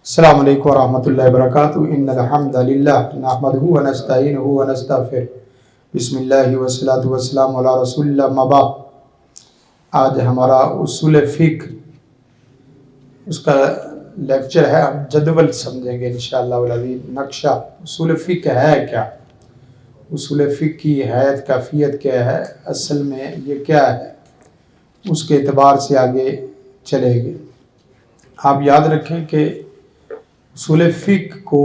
السلام علیکم ورحمۃ اللہ وبرکاتہ ان الحمد للہ نحمدہ ونستعینہ ونستغفرہ بسم اللہ والصلاۃ والسلام علی رسول اللہ اما بعد۔ آج ہمارا اصول فقہ اس کا لیکچر ہے، ہم جدول سمجھیں گے انشاءاللہ العزیز۔ نقشہ اصول فقہ ہے کیا، اصول فقہ کی حیثیت کیفیت کیا ہے، اصل میں یہ کیا ہے، اس کے اعتبار سے آگے چلے گے۔ آپ یاد رکھیں کہ اصول فقہ کو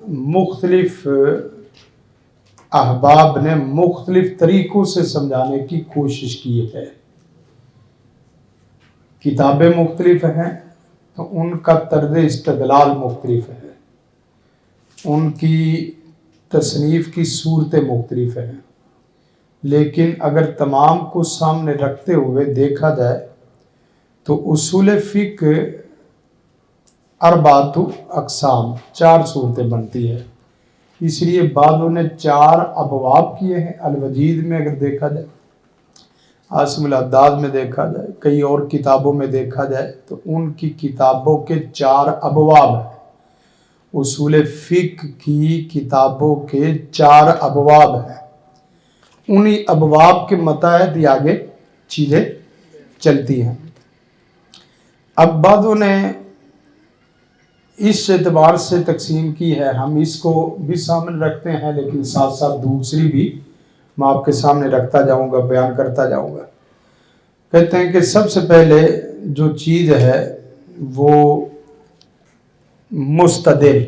مختلف احباب نے مختلف طریقوں سے سمجھانے کی کوشش کی ہے۔ کتابیں مختلف ہیں تو ان کا طرز استدلال مختلف ہے، ان کی تصنیف کی صورتیں مختلف ہیں، لیکن اگر تمام کو سامنے رکھتے ہوئے دیکھا جائے تو اصول فقہ اربعۃ اقسام، چار صورتیں بنتی ہے۔ اس لیے بعضوں نے چار ابواب کیے ہیں۔ الوجید میں اگر دیکھا جائے، عاصم العداد میں دیکھا جائے، کئی اور کتابوں میں دیکھا جائے تو ان کی کتابوں کے چار ابواب ہیں۔ اصول فقہ کی کتابوں کے چار ابواب ہیں، انہی ابواب کے متحد یہ آگے چیزیں چلتی ہیں۔ اب بعضوں نے اس اعتبار سے تقسیم کی ہے، ہم اس کو بھی سامنے رکھتے ہیں لیکن ساتھ ساتھ دوسری بھی میں آپ کے سامنے رکھتا جاؤں گا، بیان کرتا جاؤں گا۔ کہتے ہیں کہ سب سے پہلے جو چیز ہے وہ مستدل،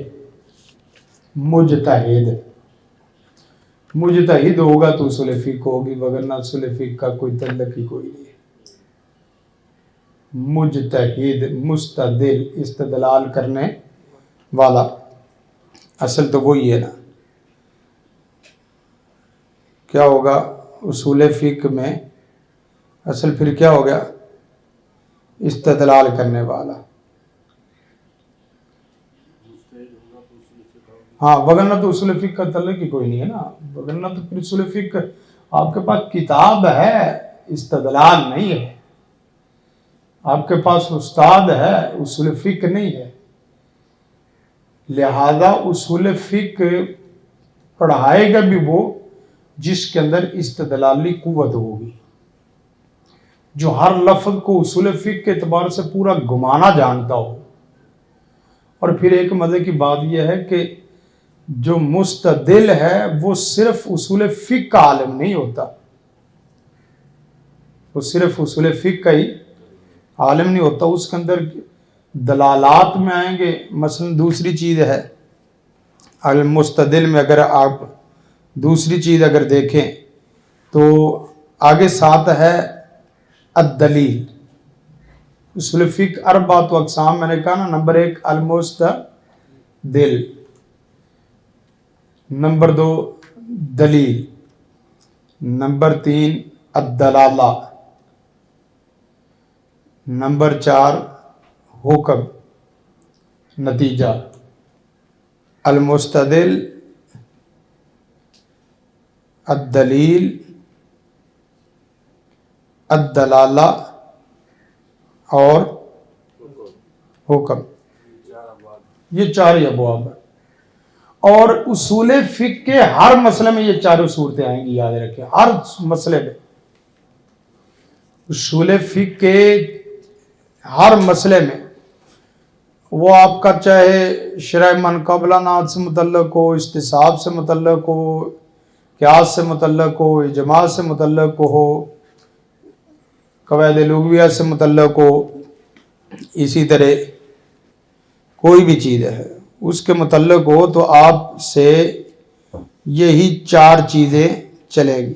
مجتہد ہوگا تو اصول فقہ ہوگی، وگرنہ اصول فقہ کا کوئی تعلق ہی کوئی نہیں ہے۔ مجتہد، مستدل، استدلال کرنے والا، اصل تو وہی ہے نا۔ کیا ہوگا اصول فقہ میں اصل پھر کیا ہو گیا؟ استدلال کرنے والا۔ ہاں، وگرنہ تو اصول فقہ کا تعلق ہی کوئی نہیں ہے نا، وگرنہ تو پھر اصول فقہ آپ کے پاس کتاب ہے، استدلال نہیں ہے۔ آپ کے پاس استاد ہے، اصول فقہ نہیں ہے۔ لہذا اصول فقہ پڑھائے گا بھی وہ جس کے اندر استدلالی قوت ہوگی، جو ہر لفظ کو اصول فقہ کے اعتبار سے پورا گمانا جانتا ہو۔ اور پھر ایک مزے کی بات یہ ہے کہ جو مستدل ہے وہ صرف اصول فقہ کا عالم نہیں ہوتا، وہ صرف اصول فقہ کا ہی عالم نہیں ہوتا، اس کے اندر دلالات میں آئیں گے۔ مثلا دوسری چیز ہے المستدل میں، اگر آپ دوسری چیز اگر دیکھیں تو آگے ساتھ ہے الدلیل۔ اصول فقہ اربعۃ اقسام میں نے کہا نا، نمبر ایک المستدل، نمبر دو دلیل، نمبر تین الدلالہ، نمبر چار حکم، نتیجہ۔ المستدل، الدلیل، الدلالہ اور حکم، یہ چار ہی ابواب ہیں۔ اور اصول فقہ کے ہر مسئلے میں یہ چاروں صورتیں آئیں گی، یاد رکھیں، ہر مسئلے میں اصول فقہ کے ہر مسئلے میں، وہ آپ کا چاہے شرع من قبلنا سے متعلق ہو، استصحاب سے متعلق ہو، قیاس سے متعلق ہو، اجماع سے متعلق ہو، قواعد لغویہ سے متعلق ہو، اسی طرح کوئی بھی چیز ہے اس کے متعلق ہو تو آپ سے یہی چار چیزیں چلے گی۔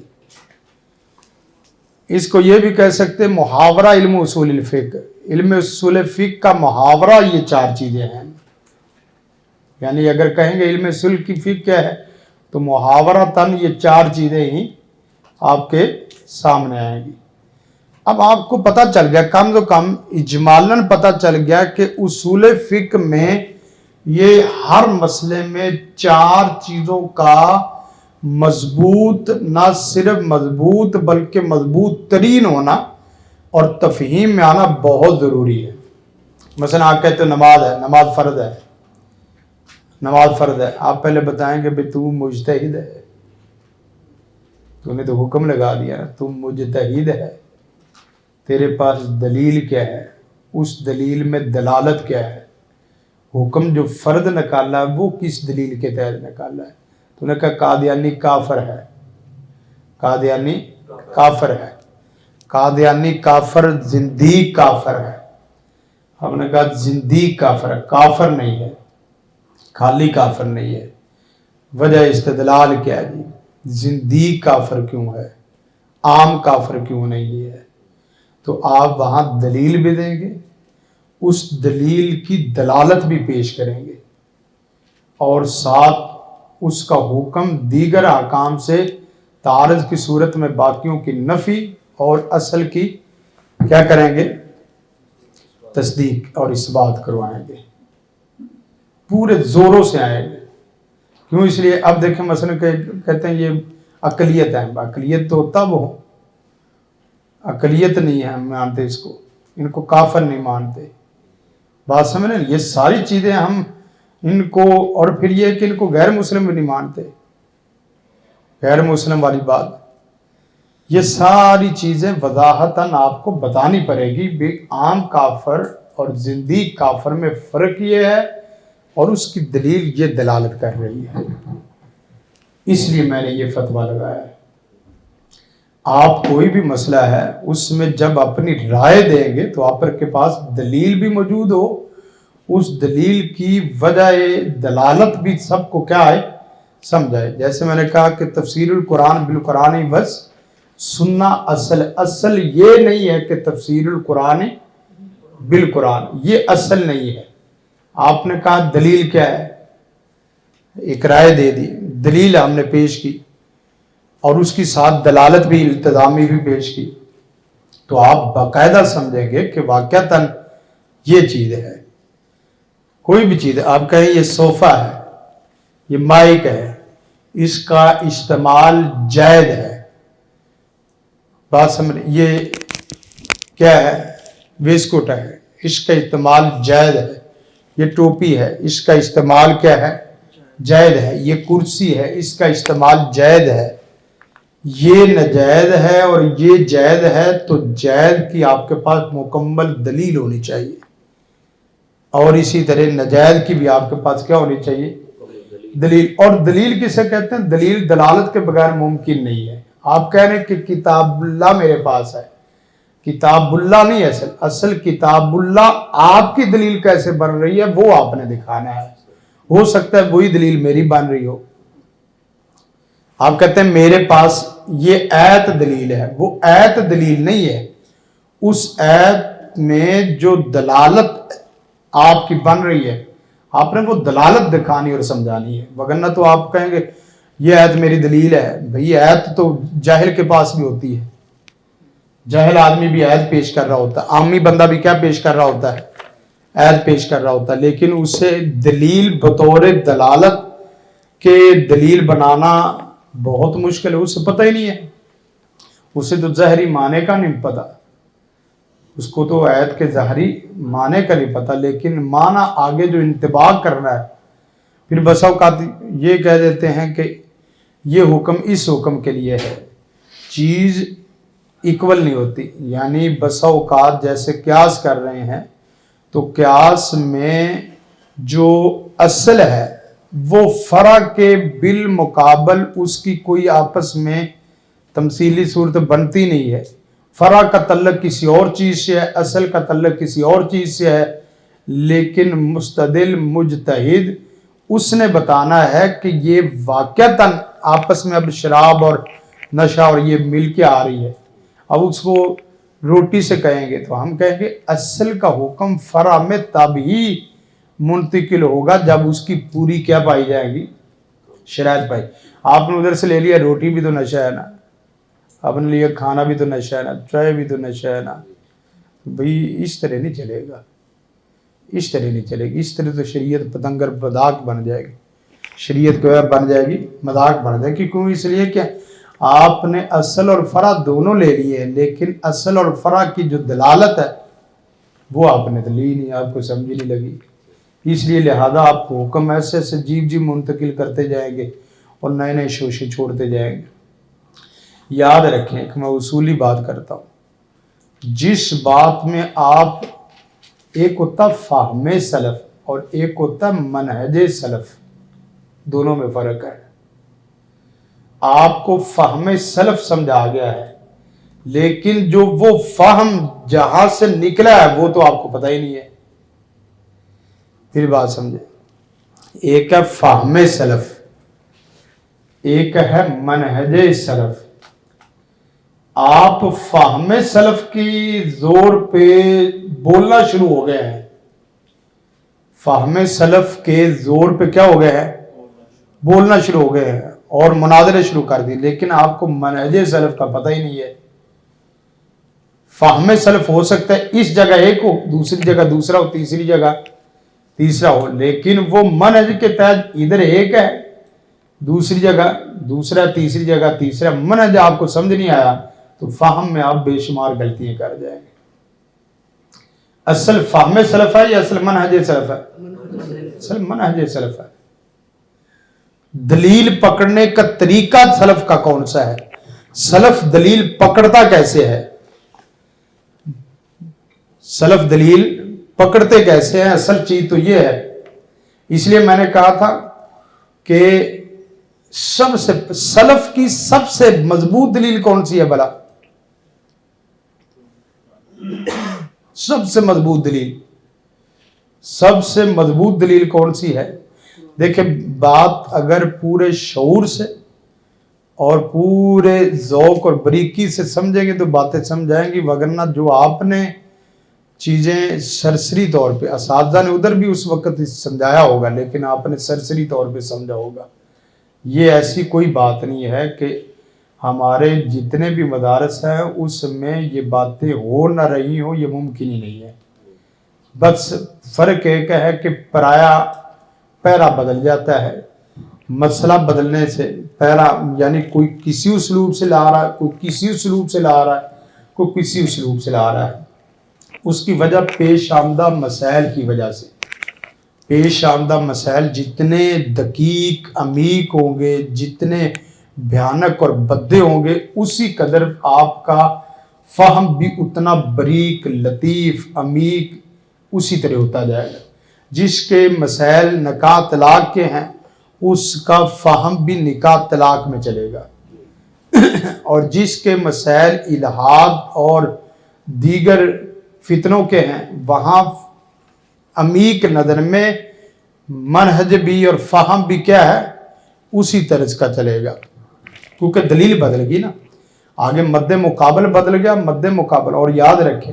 اس کو یہ بھی کہہ سکتے محاورہ علم اصول الفقہ، علم اصول فقہ کا محاورہ یہ چار چیزیں ہیں۔ یعنی اگر کہیں گے علم اصول کی فقہ کیا ہے تو محاورتاً یہ چار چیزیں ہی آپ کے سامنے آئیں گی۔ اب آپ کو پتہ چل گیا، کم سے کم اجمالاً پتہ چل گیا کہ اصول فقہ میں یہ ہر مسئلے میں چار چیزوں کا مضبوط، نہ صرف مضبوط بلکہ مضبوط ترین ہونا اور تفہیم میں آنا بہت ضروری ہے۔ مثلا آپ کہتے ہیں نماز ہے، نماز فرض ہے، نماز فرض ہے، آپ پہلے بتائیں کہ بھئی تو مجتہد ہے، تو نے تو حکم لگا دیا نا، تم مجتہد ہے، تیرے پاس دلیل کیا ہے، اس دلیل میں دلالت کیا ہے، حکم جو فرد نکالا ہے وہ کس دلیل کے تحت نکالا ہے؟ تو نے کہا قادیانی کافر ہے، قادیانی کافر ہے، قادیانی کافر، زندیق کافر ہے۔ ہم نے کہا زندیق کافر ہے، کافر نہیں ہے، خالی کافر نہیں ہے۔ وجہ استدلال کیا ہے جی؟ زندیق کافر کیوں ہے، عام کافر کیوں نہیں ہے؟ تو آپ وہاں دلیل بھی دیں گے، اس دلیل کی دلالت بھی پیش کریں گے، اور ساتھ اس کا حکم دیگر احکام سے تعارض کی صورت میں باقیوں کی نفی اور اصل کی کیا کریں گے؟ تصدیق اور اثبات کروائیں گے، پورے زوروں سے آئیں گے۔ کیوں؟ اس لیے اب دیکھیں مثلا کہتے ہیں یہ اقلیت ہے، اقلیت تو تب ہو، اقلیت نہیں ہے، ہم مانتے اس کو، ان کو کافر نہیں مانتے، بات سمجھ رہے ہیں؟ یہ ساری چیزیں ہم ان کو، اور پھر یہ کہ ان کو غیر مسلم بھی نہیں مانتے، غیر مسلم والی بات، یہ ساری چیزیں وضاحتاً آپ کو بتانی پڑے گی بھی عام کافر اور زندیق کافر میں فرق یہ ہے، اور اس کی دلیل یہ دلالت کر رہی ہے۔ اس لیے میں نے یہ فتویٰ لگایا ہے۔ آپ کوئی بھی مسئلہ ہے اس میں جب اپنی رائے دیں گے تو آپ کے پاس دلیل بھی موجود ہو، اس دلیل کی وجہ دلالت بھی سب کو کیا ہے، سمجھائے۔ جیسے میں نے کہا کہ تفسیر القرآن بالقرآن بس سننا اصل یہ نہیں ہے کہ تفسیر القرآن بالقرآن، یہ اصل نہیں ہے۔ آپ نے کہا دلیل کیا ہے، ایک رائے دے دی، دلیل ہم نے پیش کی، اور اس کی ساتھ دلالت بھی التزامی بھی پیش کی، تو آپ باقاعدہ سمجھیں گے کہ واقعتاً یہ چیز ہے۔ کوئی بھی چیز ہے، آپ کہیں یہ صوفہ ہے، یہ مائک ہے، اس کا استعمال جائز ہے، بات سمجھ، یہ کیا ہے، ویسکوٹ ہے، اس کا استعمال جائز ہے، یہ ٹوپی ہے، اس کا استعمال کیا ہے، جائز ہے، یہ کرسی ہے، اس کا استعمال جائز ہے، یہ ناجائز ہے اور یہ جائز ہے، تو جائز کی آپ کے پاس مکمل دلیل ہونی چاہیے، اور اسی طرح ناجائز کی بھی آپ کے پاس کیا ہونی چاہیے، دلیل۔ اور دلیل کسے کہتے ہیں؟ دلیل دلالت کے بغیر ممکن نہیں ہے۔ آپ کہہ رہے ہیں کہ کتاب اللہ میرے پاس ہے، کتاب اللہ نہیں ہے اصل کتاب اللہ آپ کی دلیل کیسے بن رہی ہے وہ آپ نے دکھانا ہے۔ ہو سکتا ہے وہی دلیل میری بن رہی ہو، آپ کہتے ہیں میرے پاس یہ ایت دلیل ہے، وہ ایت دلیل نہیں ہے، اس ایت میں جو دلالت آپ کی بن رہی ہے آپ نے وہ دلالت دکھانی اور سمجھانی ہے، وگرنہ تو آپ کہیں گے یہ ایت میری دلیل ہے۔ بھئی ایت تو جاہل کے پاس بھی ہوتی ہے، جاہل آدمی بھی ایت پیش کر رہا ہوتا ہے، عامی بندہ بھی کیا پیش کر رہا ہوتا ہے، ایت پیش کر رہا ہوتا ہے، لیکن اسے دلیل بطور دلالت کے دلیل بنانا بہت مشکل ہے، اسے پتہ ہی نہیں ہے، اسے تو ظاہری معنی کا نہیں پتہ، اس کو تو ایت کے ظاہری معنی کا نہیں پتہ، لیکن معنی آگے جو انطباق کرنا ہے، پھر بسا اوقات یہ کہہ دیتے ہیں کہ یہ حکم اس حکم کے لیے ہے، چیز ایکول نہیں ہوتی، یعنی بسا اوقات جیسے قیاس کر رہے ہیں تو قیاس میں جو اصل ہے وہ فرع کے بالمقابل اس کی کوئی آپس میں تمثیلی صورت بنتی نہیں ہے، فرع کا تعلق کسی اور چیز سے ہے، اصل کا تعلق کسی اور چیز سے ہے، لیکن مستدل مجتہد اس نے بتانا ہے کہ یہ واقعتاً آپس میں اب شراب اور نشہ اور یہ مل کے آ رہی ہے، اب اس کو روٹی سے کہیں گے تو ہم کہیں گے اصل کا حکم فرع میں تب ہی منتقل ہوگا جب اس کی پوری کیا پائی جائے گی، شرائط پائی۔ آپ نے ادھر سے لے لیا روٹی بھی تو نشہ ہے نا، آپ نے لیا کھانا بھی تو نشہ ہے نا، چائے بھی تو نشہ ہے نا، بھئی اس طرح نہیں چلے گا، اس طرح نہیں چلے گی، اس طرح تو شریعت پتنگر مذاق بن جائے گی، شریعت کو بن جائے گی مذاق بن جائے گی، کیوں؟ اس لیے کہ آپ نے اصل اور فرع دونوں لے لیے ہیں، لیکن اصل اور فرع کی جو دلالت ہے وہ آپ نے لی نہیں، آپ کو سمجھ نہیں لگی، اس لیے لہذا آپ کو حکم ایسے ایسے جیب جیب منتقل کرتے جائیں گے اور نئے نئے شوشے چھوڑتے جائیں گے۔ یاد رکھیں کہ میں اصولی بات کرتا ہوں، جس بات میں آپ، ایک ہوتا فہم سلف اور ایک ہوتا منہج سلف، دونوں میں فرق ہے۔ آپ کو فہم سلف سمجھا گیا ہے، لیکن جو وہ فہم جہاں سے نکلا ہے وہ تو آپ کو پتہ ہی نہیں ہے۔ پھر بات سمجھے، ایک ہے فہم سلف، ایک ہے منہج سلف۔ آپ فہم سلف کی زور پہ بولنا شروع ہو گئے ہیں، فہم سلف کے زور پہ کیا ہو گئے ہیں؟ بولنا شروع ہو گئے ہیں اور مناظرے شروع کر دی، لیکن آپ کو منہج سلف کا پتہ ہی نہیں ہے۔ فہم سلف ہو سکتا ہے اس جگہ ایک ہو، دوسری جگہ دوسرا ہو، تیسری جگہ تیسرا ہو، لیکن وہ منہج کے تحت ادھر ایک ہے، دوسری جگہ دوسرا، تیسری جگہ تیسرا۔ منہج آپ کو سمجھ نہیں آیا تو فہم میں آپ بے شمار غلطیاں کر جائیں گے۔ اصل فہم سلف ہے یا اصل منہج سلف ہے؟ اصل منہج سلف ہے۔ دلیل پکڑنے کا طریقہ سلف کا کون سا ہے؟ سلف دلیل پکڑتا کیسے ہے؟ سلف دلیل پکڑتے کیسے ہیں؟ اصل چیز تو یہ ہے۔ اس لیے میں نے کہا تھا کہ سلف کی سب سے مضبوط دلیل کون سی ہے بھلا؟ سب سے مضبوط دلیل، سب سے مضبوط دلیل کون سی ہے؟ دیکھیں، بات اگر پورے شعور سے اور پورے ذوق اور بریکی سے سمجھیں گے تو باتیں سمجھائیں گی، وگرنہ جو آپ نے چیزیں سرسری طور پہ، اساتذہ نے ادھر بھی اس وقت سمجھایا ہوگا لیکن آپ نے سرسری طور پہ سمجھا ہوگا۔ یہ ایسی کوئی بات نہیں ہے کہ ہمارے جتنے بھی مدارس ہیں اس میں یہ باتیں ہو نہ رہی ہوں، یہ ممکن ہی نہیں ہے۔ بس فرق ایک ہے کہ پرایا پیرا بدل جاتا ہے، مسئلہ بدلنے سے پیرا، یعنی کوئی کسی اسلوب سے لا رہا ہے، کوئی کسی اسلوب سے لا رہا ہے، کوئی کسی اسلوب سے لا رہا ہے۔ اس کی وجہ پیش آمدہ مسائل کی وجہ سے، پیش آمدہ مسائل جتنے دقیق عمیق ہوں گے، جتنے بھیانک اور بدے ہوں گے، اسی قدر آپ کا فہم بھی اتنا بریک، لطیف، عمیق اسی طرح ہوتا جائے گا۔ جس کے مسائل نکاح طلاق کے ہیں اس کا فہم بھی نکاح طلاق میں چلے گا، اور جس کے مسائل الحاد اور دیگر فتنوں کے ہیں وہاں عمیق نظر میں منہج بھی اور فہم بھی کیا ہے؟ اسی طرز کا چلے گا، کیونکہ دلیل بدل گئی نا، آگے مد مقابل بدل گیا، مد مقابل۔ اور یاد رکھیں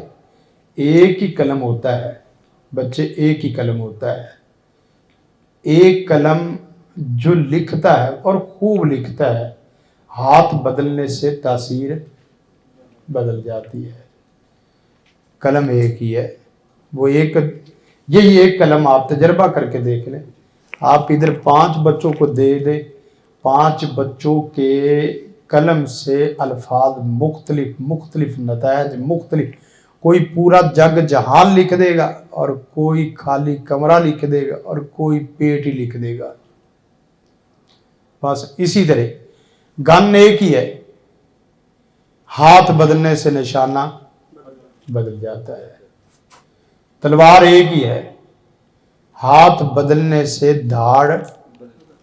ایک ہی قلم ہوتا ہے بچے، ایک ہی قلم ہوتا ہے، ایک قلم جو لکھتا ہے اور خوب لکھتا ہے، ہاتھ بدلنے سے تاثیر بدل جاتی ہے۔ قلم ایک ہی ہے، وہ ایک، یہی ایک قلم آپ تجربہ کر کے دیکھ لیں۔ آپ ادھر 5 بچوں کو دے دیں، 5 بچوں کے قلم سے الفاظ مختلف، مختلف نتائج مختلف، کوئی پورا جگ جہان لکھ دے گا اور کوئی خالی کمرہ لکھ دے گا اور کوئی پیٹ ہی لکھ دے گا۔ بس اسی طرح گن ایک ہی ہے، ہاتھ بدلنے سے نشانہ بدل جاتا ہے۔ تلوار ایک ہی ہے، ہاتھ بدلنے سے دھاڑ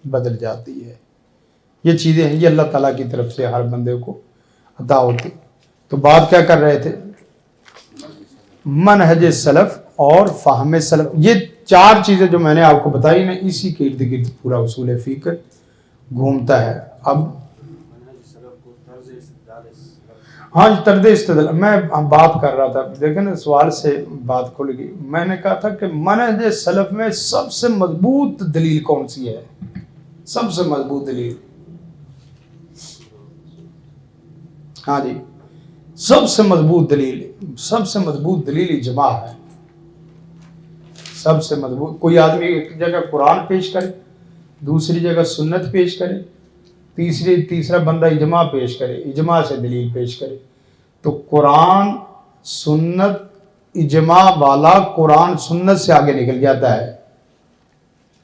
بدل جاتی ہے۔ یہ چیزیں ہیں، یہ اللہ تعالیٰ کی طرف سے ہر بندے کو عطا ہوتی۔ تو بات کیا کر رہے تھے؟ منہج سلف اور فہم سلف، یہ 4 چیزیں جو میں نے آپ کو بتائی نا، اسی کے ارد گرد پورا اصول فقہ گھومتا ہے۔ اب ہاں طرز استدلال میں بات کر رہا تھا، دیکھیں نا سوال سے بات کھل گئی۔ میں نے کہا تھا کہ منہج سلف میں سب سے مضبوط دلیل کون سی ہے؟ سب سے مضبوط دلیل، ہاں جی، سب سے مضبوط دلیل، سب سے مضبوط دلیل اجماع ہے۔ سب سے مضبوط، کوئی آدمی ایک جگہ قرآن پیش کرے، دوسری جگہ سنت پیش کرے، تیسرا بندہ اجماع پیش کرے، اجماع سے دلیل پیش کرے، تو قرآن سنت اجماع والا قرآن سنت سے آگے نکل جاتا ہے،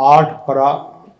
8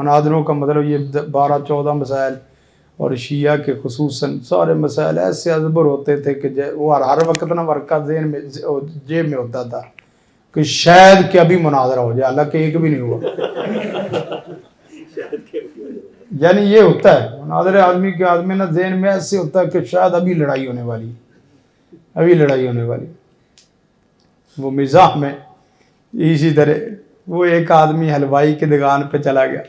مناظروں کا مطلب یہ 12-14 مسائل، اور شیعہ کے خصوصاً سارے مسائل ایسے ازبر ہوتے تھے کہ وہ ہر وقت نہ ورقہ ذہن میں جیب میں ہوتا تھا کہ شاید کہ ابھی مناظرہ ہو جائے، حالانکہ ایک بھی نہیں ہوا۔ یعنی یہ ہوتا ہے مناظرہ آدمی کے آدمی نا ذہن میں ایسے ہوتا ہے کہ شاید ابھی لڑائی ہونے والی، ابھی لڑائی ہونے والی۔ وہ مزاح میں اسی طرح وہ ایک آدمی حلوائی کی دکان پہ چلا گیا،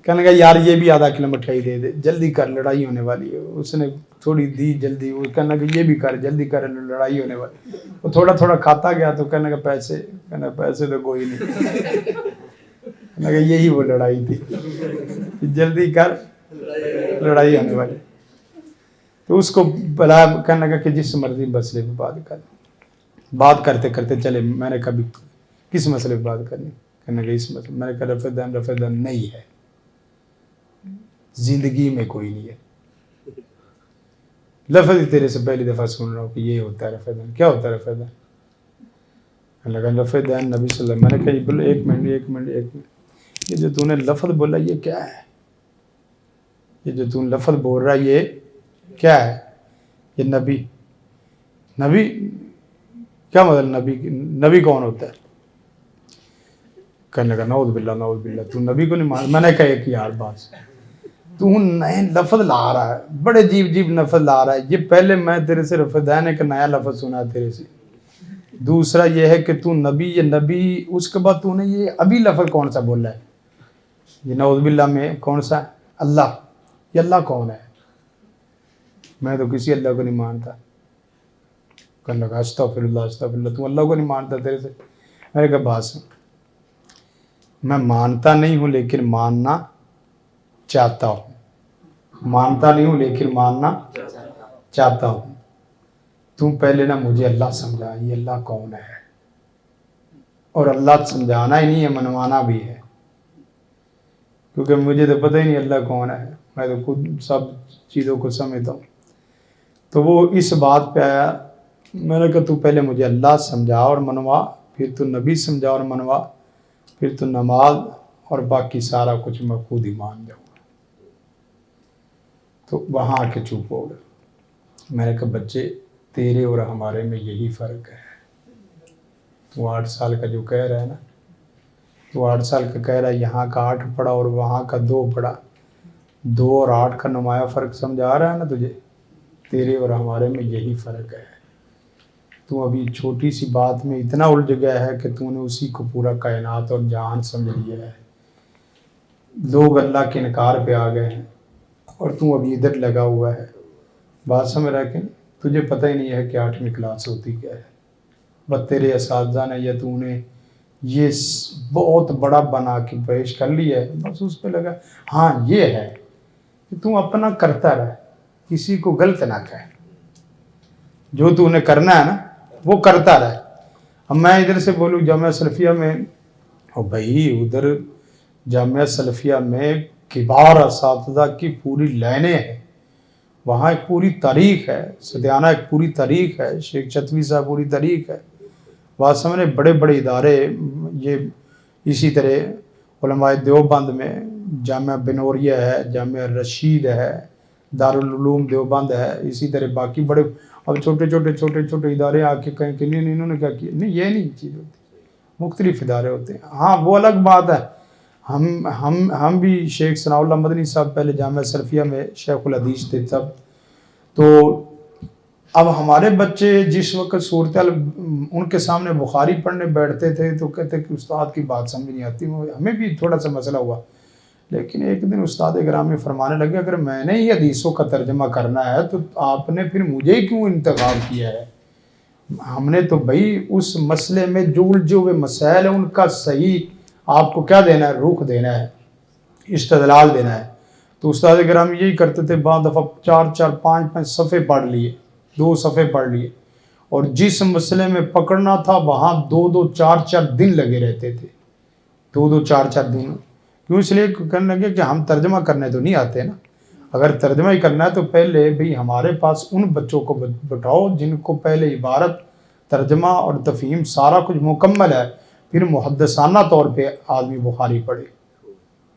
کہنے لگا یار یہ بھی آدھا کلو مٹھائی دے دے، جلدی کر لڑائی ہونے والی ہے۔ اس نے تھوڑی دی جلدی، وہ کہنے لگا یہ بھی کر جلدی کر لڑائی ہونے والی۔ وہ تھوڑا تھوڑا کھاتا گیا تو کہنے لگا پیسے، کہنے لگا پیسے تو کوئی نہیں، کہنے لگا یہی وہ لڑائی تھی، جلدی کر لڑائی ہونے والی۔ تو اس کو بلا، کہنے لگا کہ جس مرضی مسئلے پہ بات کر۔ بات کرتے کرتے چلے، میں نے کبھی کس مسئلے پہ بات کرنی؟ کہنے لگا اس مسئلے، میں نے کہا رفع دین نہیں ہے، زندگی میں کوئی نہیں ہے۔ لفظ ہی تیرے سے پہلی دفعہ سن رہا ہوں کہ یہ ہوتا ہے رفع دین۔ کیا ہوتا ہے رفع دین؟ کہنے لگا رفع دین نبی صلی اللہ علیہ وسلم۔ میں نے کہا بولے ایک منٹ، یہ جو تو نے لفظ بولا یہ کیا ہے؟ یہ جو تو لفظ بول رہا ہے یہ کیا ہے؟ یہ نبی کیا مطلب نبی کون ہوتا ہے؟ کہنے لگا نعوذ باللہ تو نبی کو نہیں مان۔ میں نے کہا ایک یار بات، تو نئے لفظ لا رہا ہے، بڑے عجیب لفظ لا رہا ہے، یہ پہلے میں تیرے سے رفع دین ایک نیا لفظ سنا ہے تیرے سے۔ دوسرا یہ ہے کہ تو نبی، یہ نبی، اس کے بعد تو نے یہ ابھی لفظ کون سا بولا ہے؟ یہ نعوذ باللہ میں کون سا ہے؟ اللہ۔ یہ اللہ کون ہے؟ میں تو کسی اللہ کو نہیں مانتا۔ کہنے لگا استغفر اللہ، تو اللہ کو نہیں مانتا تیرے سے؟ میں نے کہا بات سن، میں مانتا نہیں ہوں لیکن ماننا چاہتا ہوں، مانتا نہیں ہوں لیکن ماننا چاہتا ہوں۔ تم پہلے نہ مجھے اللہ سمجھا، یہ اللہ کون ہے؟ اور اللہ سمجھانا ہی نہیں ہے، منوانا بھی ہے، کیونکہ مجھے تو پتہ ہی نہیں اللہ کون ہے، میں تو خود سب چیزوں کو سمجھتا ہوں۔ تو وہ اس بات پہ آیا، میں نے کہا تو پہلے مجھے اللہ سمجھا اور منوا، پھر تو نبی سمجھا اور منوا، پھر تو نماز اور باقی سارا کچھ میں خود ہی مان جاؤں گا۔ تو وہاں آ کے چپ ہو گئے۔ میں نے کہا بچے تیرے اور ہمارے میں یہی فرق ہے، تو 8 سال کا جو کہہ رہا ہے نا، تو 8 سال کا کہہ رہا ہے، یہاں کا 8 پڑھا اور وہاں کا 2 پڑھا، 2 اور 8 کا نمایاں فرق سمجھ آ رہا ہے نا تجھے؟ تیرے اور ہمارے میں یہی فرق ہے۔ تو ابھی چھوٹی سی بات میں اتنا الجھ گیا ہے کہ تو نے اسی کو پورا کائنات اور جہان سمجھ لیا ہے۔ لوگ اللہ کے انکار پہ آ گئے ہیں اور تو ابھی ادھر لگا ہوا ہے۔ بات سمجھ رہا ہے کہ تجھے پتہ ہی نہیں ہے کہ 8ویں کلاس ہوتی کیا ہے، بس تیرے اساتذہ نے یا تو نے یہ بہت بڑا بنا کے پیش کر لیا ہے، بس اس پہ لگا۔ ہاں یہ ہے کہ تو اپنا کرتا رہ، کسی کو غلط نہ کہے، جو تو نے کرنا ہے نا وہ کرتا رہے۔ اب میں ادھر سے بولوں جامعہ سلفیہ میں، اور بھائی ادھر جامعہ سلفیہ میں کبار اساتذہ کی پوری لائنیں ہیں، وہاں ایک پوری تاریخ ہے، سدیانہ ایک پوری تاریخ ہے، شیخ چتوی صاحب پوری تاریخ ہے، بات سمجھے، بڑے بڑے ادارے، یہ اسی طرح علماء دیوبند میں جامعہ بنوریہ ہے، جامعہ رشید ہے، دارالعلوم دیوبند ہے، اسی طرح باقی بڑے، اب چھوٹے چھوٹے ادارے آ کے کہیں کہ نہیں انہوں نے کیا کیا، نہیں یہ نہیں چیز ہوتی، مختلف ادارے ہوتے ہیں۔ ہاں وہ الگ بات ہے، ہم بھی شیخ ثناء اللہ مدنی صاحب پہلے جامعہ سلفیہ میں شیخ الحدیث تھے تب، تو اب ہمارے بچے جس وقت صورتحال ان کے سامنے بخاری پڑھنے بیٹھتے تھے تو کہتے کہ استاد کی بات سمجھ نہیں آتی، ہمیں بھی تھوڑا سا مسئلہ ہوا، لیکن ایک دن استاد گرامی فرمانے لگے اگر میں نے ہی حدیثوں کا ترجمہ کرنا ہے تو آپ نے پھر مجھے ہی کیوں انتخاب کیا ہے؟ ہم نے تو بھائی اس مسئلے میں جو الجھے ہوئے مسائل ہیں ان کا صحیح آپ کو کیا دینا ہے، رخ دینا ہے، استدلال دینا ہے۔ تو استاد گرامی یہی کرتے تھے، بعض دفعہ 4 5 صفحے پڑھ لیے، 2 صفحے پڑھ لیے، اور جس مسئلے میں پکڑنا تھا وہاں 2 4 دن لگے رہتے تھے، 2 4 دن۔ کیوں؟ اس لیے کرنے لگے کہ ہم ترجمہ کرنے تو نہیں آتے نا، اگر ترجمہ ہی کرنا ہے تو پہلے بھی ہمارے پاس ان بچوں کو بٹھاؤ جن کو پہلے عبارت، ترجمہ اور تفہیم سارا کچھ مکمل ہے، پھر محدثانہ طور پہ آدمی بخاری پڑھے۔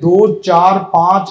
2, 4, 5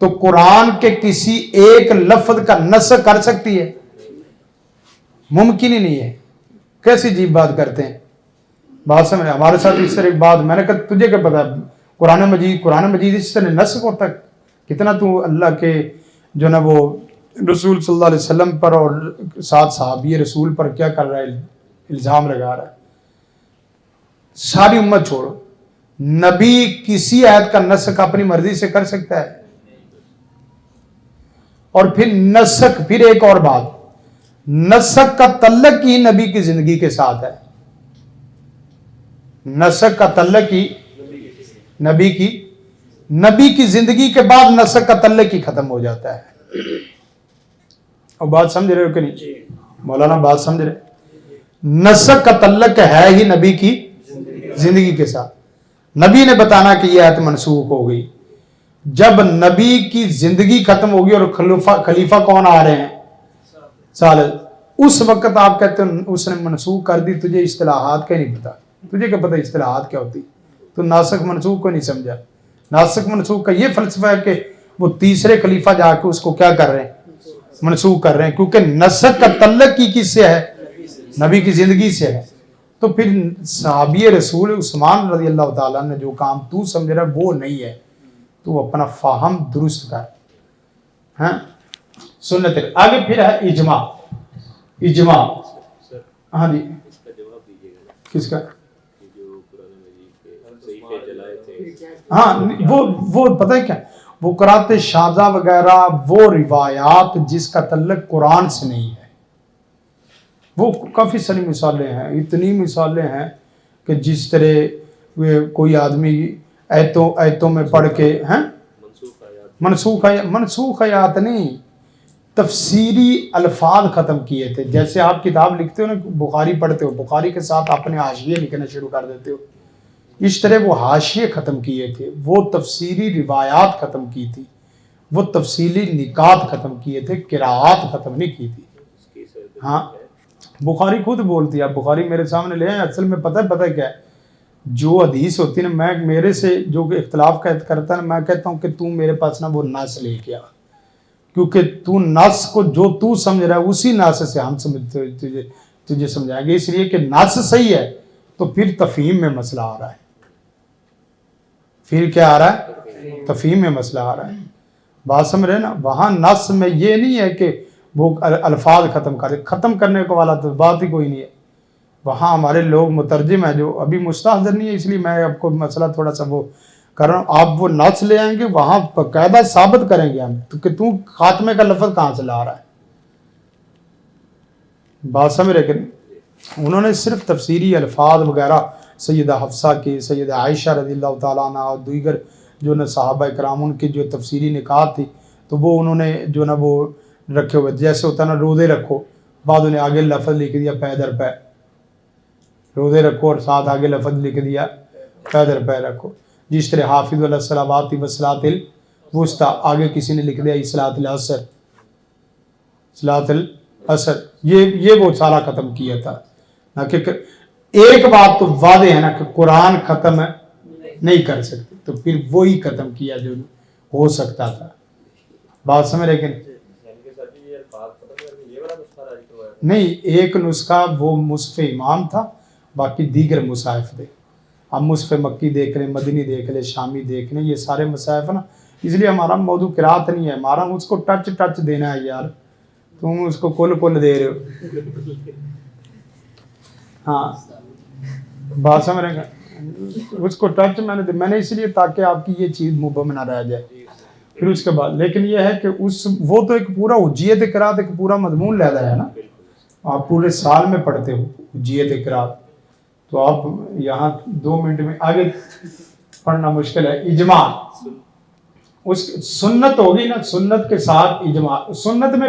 تو قرآن کے کسی ایک لفظ کا نسخ کر سکتی ہے؟ ممکن ہی نہیں ہے. کیسی عجیب بات کرتے ہیں. بات سمجھ. ہمارے ساتھ اس طرح ایک بات میں نے کہا تجھے کیا پتا قرآن مجید اس طرح نسخ ہوتا ہے؟ کتنا تو اللہ کے جو نا وہ رسول صلی اللہ علیہ وسلم پر اور ساتھ صحابی رسول پر کیا کر رہا ہے, الزام لگا رہا ہے. ساری امت چھوڑو, نبی کسی آیت کا نسخ اپنی مرضی سے کر سکتا ہے؟ اور پھر نسخ, پھر ایک اور بات, نسخ کا تعلق ہی نبی کی زندگی کے ساتھ ہے. نسخ کا تعلق ہی نبی کی زندگی کے بعد نسخ کا تعلق ہی ختم ہو جاتا ہے. اور بات سمجھ رہے ہو کہ نہیں مولانا؟ بات سمجھ رہے؟ نسخ کا تعلق ہے ہی نبی کی زندگی کے ساتھ. نبی نے بتانا کہ یہ آیت منسوخ ہو گئی. جب نبی کی زندگی ختم ہوگی اور خلیفہ کون آ رہے ہیں صالح, اس وقت آپ کہتے ہیں اس نے منسوخ کر دی. تجھے اصطلاحات کا نہیں پتا. تجھے کیا پتا اصطلاحات کیا ہوتی؟ تو ناسخ منسوخ کو نہیں سمجھا. ناسخ منسوخ کا یہ فلسفہ ہے کہ وہ تیسرے خلیفہ جا کے اس کو کیا کر رہے ہیں, منسوخ کر رہے ہیں, کیونکہ نسخ کا تعلق ہی کس سے ہے؟ نبی کی زندگی سے ہے. تو پھر صحابی رسول عثمان رضی اللہ تعالیٰ نے جو کام تو سمجھ رہا ہے وہ نہیں ہے. تو اپنا فہم درست کر. ہاں سنت. آگے پھر ہے اجماع. ہاں جی کس کا؟ ہاں وہ پتہ ہے کیا, وہ قرات شاذہ وغیرہ وہ روایات جس کا تعلق قرآن سے نہیں ہے. وہ کافی ساری مثالیں ہیں, اتنی مثالیں ہیں کہ جس طرح کوئی آدمی ایتوں میں پڑھ کے ہیں منسوخ آیات نہیں, تفسیری الفاظ ختم کیے تھے. جیسے آپ کتاب لکھتے ہو نا, بخاری پڑھتے ہو, بخاری کے ساتھ اپنے حاشیے لکھنا شروع کر دیتے ہو, اس طرح وہ حاشیے ختم کیے تھے, وہ تفسیری روایات ختم کی تھی, وہ تفصیلی نکات ختم کیے تھے, قراءات ختم نہیں کی تھی. ہاں بخاری خود بولتی ہے, آپ بخاری میرے سامنے لے آئیں. اصل میں پتہ کیا ہے, جو حدیث ہوتی ہے نا, میں میرے سے جو اختلاف کرتا ہے نا, میں کہتا ہوں کہ تو میرے پاس نا وہ نص لے کے آ, کیونکہ تو نص کو جو تو سمجھ رہا ہے اسی نص سے ہم تجھے سمجھائیں گے. اس لیے کہ نص صحیح ہے تو پھر تفہیم میں مسئلہ آ رہا ہے. پھر کیا آ رہا ہے؟ تفہیم میں مسئلہ آ رہا ہے. بات سمجھ رہے نا؟ وہاں نص میں یہ نہیں ہے کہ وہ الفاظ ختم کرنے کو والا تو بات ہی کوئی نہیں ہے. وہاں ہمارے لوگ مترجم ہیں جو ابھی مستحضر نہیں ہے, اس لیے میں آپ کو مسئلہ تھوڑا سا وہ کر رہا ہوں. آپ وہ نص لے آئیں گے, وہاں باقاعدہ ثابت کریں گے ہم کہ تو خاتمے کا لفظ کہاں سے لا رہا ہے. بات سمجھ رہے کہ انہوں نے صرف تفسیری الفاظ وغیرہ سیدہ حفصہ کی, سیدہ عائشہ رضی اللہ تعالیٰ عنہ اور دیگر جو نا صحابہ کرام ان کی جو تفسیری نکات تھی, تو وہ انہوں نے جو نا وہ رکھے ہوئے. جیسے ہوتا ہے نا روزے رکھو, بعد انہیں آگے لفظ لکھ دیا پے در پے, روزے رکھو اور ساتھ آگے لفظ لکھ دیا پے در پے رکھو. جس طرح حافظ علی الصلوات والصلاۃ الوسطیٰ, آگے کسی نے لکھ دیا صلاۃ العصر, صلاۃ العصر. یہ وہ سارا ختم کیا تھا. نہ کہ ایک بات تو واضح ہے نا کہ قرآن ختم نہیں کر سکتے, تو پھر وہی ختم کیا جو ہو سکتا تھا. بات سمجھ رہے کہ نہیں؟ ایک نسخہ وہ مصحف امام تھا, باقی دیگر مصاحف تھے. ہم مصحف مکی دیکھ لیں, مدنی دیکھ لیں, شامی دیکھ لیں, یہ سارے مصاحف نا. اس لیے ہمارا موضوع قرات نہیں ہے, ہمارا اس کو ٹچ دینا ہے. یار تم اس کو کل دے رہے ہو. ہاں بات سمجھ رہے ہیں, اس کو ٹچ میں نے اس لیے تاکہ آپ کی یہ چیز مبہم نہ رہ جائے. پھر اس کے بعد لیکن یہ ہے کہ وہ تو ایک پورا حجیت قرات ایک پورا مضمون لیتا ہے نا. آپ پورے سال میں پڑھتے ہو حجیت قرات, تو آپ یہاں 2 منٹ میں آگے پڑھنا مشکل ہے. اجماع اس سنت ہوگی نا, سنت کے ساتھ اجماع. سنت میں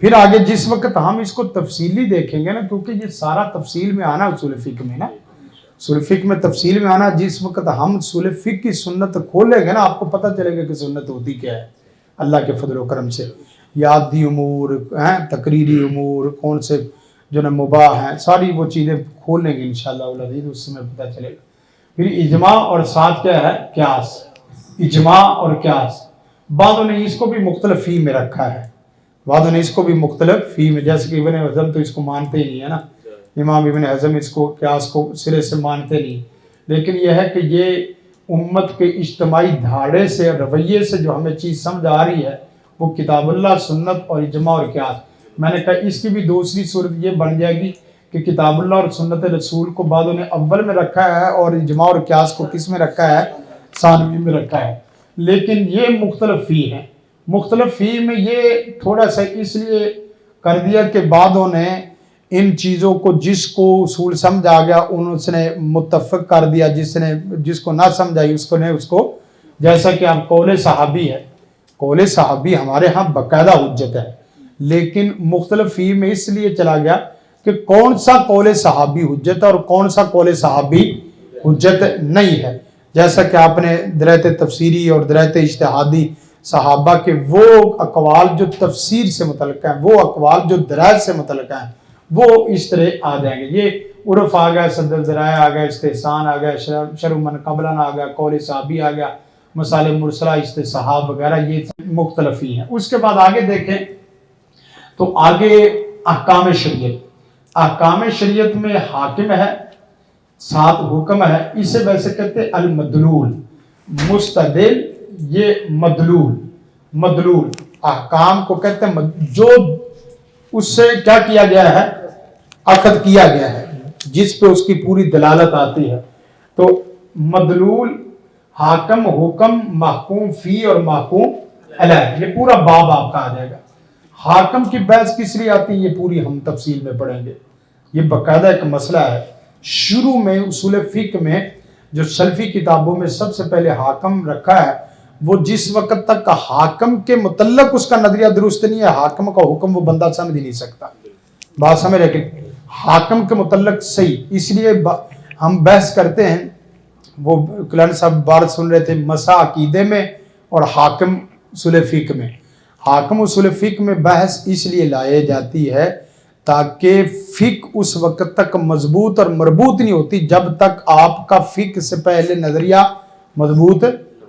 پھر آگے جس وقت ہم اس کو تفصیلی دیکھیں گے نا, کیونکہ یہ سارا تفصیل میں آنا اصول فقہ میں نا, اصول فقہ میں تفصیل میں آنا. جس وقت ہم اصول فقہ کی سنت کھولیں گے نا, آپ کو پتہ چلے گا کہ سنت ہوتی کیا ہے اللہ کے فضل و کرم سے. یادی امور ہیں, تقریری امور, کون سے جو نا مباح ہیں, ساری وہ چیزیں کھول لیں گے انشاءاللہ العزیز, اس میں پتہ چلے گا. پھر اجماع اور ساتھ کیا ہے؟ قیاس. اجماع اور قیاس، بعضوں نے اس کو بھی مختلف فی میں رکھا ہے، بعضوں نے اس کو بھی مختلف فی میں، جیسے کہ ابن حزم تو اس کو مانتے ہی نہیں ہے نا، امام ابن حزم اس کو قیاس کو سرے سے مانتے نہیں، لیکن یہ ہے کہ یہ امت کے اجتماعی دھاڑے سے رویے سے جو ہمیں چیز سمجھ آ رہی ہے وہ کتاب اللہ، سنت اور اجماع اور قیاس۔ میں نے کہا اس کی بھی دوسری صورت یہ بن جائے گی کہ کتاب اللہ اور سنت رسول کو بعضوں نے اول میں رکھا ہے اور اجماع اور قیاس کو کس میں رکھا ہے؟ ثانوی میں رکھا ہے، لیکن یہ مختلف فی ہیں۔ مختلف فی میں یہ تھوڑا سا اس لیے کر دیا کہ بعضوں نے ان چیزوں کو، جس کو اصول سمجھ آ گیا انہوں نے متفق کر دیا، جس کو نہ سمجھ آئی اس کو جیسا کہ اب قول صحابی ہے، قول صحابی ہمارے ہاں باقاعدہ حجت ہے، لیکن مختلف فی میں اس لیے چلا گیا کہ کون سا قول صحابی حجت ہے اور کون سا قول صحابی حجت نہیں ہے۔ جیسا کہ آپ نے درایت تفسیری اور درایت اجتہادی صحابہ کے وہ اقوال جو تفسیر سے متعلق ہیں، وہ اقوال جو درایت سے متعلق ہیں، وہ اس طرح آ جائیں گے۔ یہ عرف آ گیا، صد الذرائع آ گیا، استحسان آ گیا، شرع من قبلنا آ گیا، قول صحابی آ گیا، مسائل مرسلہ، استصحاب وغیرہ، یہ مختلف ہی ہیں۔ اس کے بعد آگے دیکھیں تو آگے احکام شریعت، احکام شریعت میں حاکم ہے، ساتھ حکم ہے، اسے ویسے کہتے ہیں المدلول، مستدل، یہ مدلول احکام کو کہتے ہیں جو اس سے کیا کیا گیا ہے؟ اخذ کیا گیا ہے، جس پہ اس کی پوری دلالت آتی ہے۔ تو مدلول، حاکم، حکم، محکوم فی اور محکوم علیہ، یہ پورا باب آپ کا آ جائے گا۔ حاکم کی بحث کس لیے آتی ہے یہ پوری ہم تفصیل میں پڑھیں گے، یہ باقاعدہ ایک مسئلہ ہے۔ شروع میں اصول فقہ میں جو سلفی کتابوں میں سب سے پہلے حاکم رکھا ہے، وہ جس وقت تک حاکم کے متعلق اس کا نظریہ درست نہیں ہے، حاکم کا حکم وہ بندہ سمجھ نہیں سکتا، بات سمجھ رہے کہ حاکم کے متعلق صحیح۔ اس لیے ہم بحث کرتے ہیں، وہ کلان صاحب بات سن رہے تھے، مسا عقیدے میں اور حاکم اصول فقہ میں۔ حاکم اصول فقہ میں بحث اس لیے لائی جاتی ہے تاکہ فقہ اس وقت تک مضبوط اور مربوط نہیں ہوتی جب تک آپ کا فقہ سے پہلے نظریہ مضبوط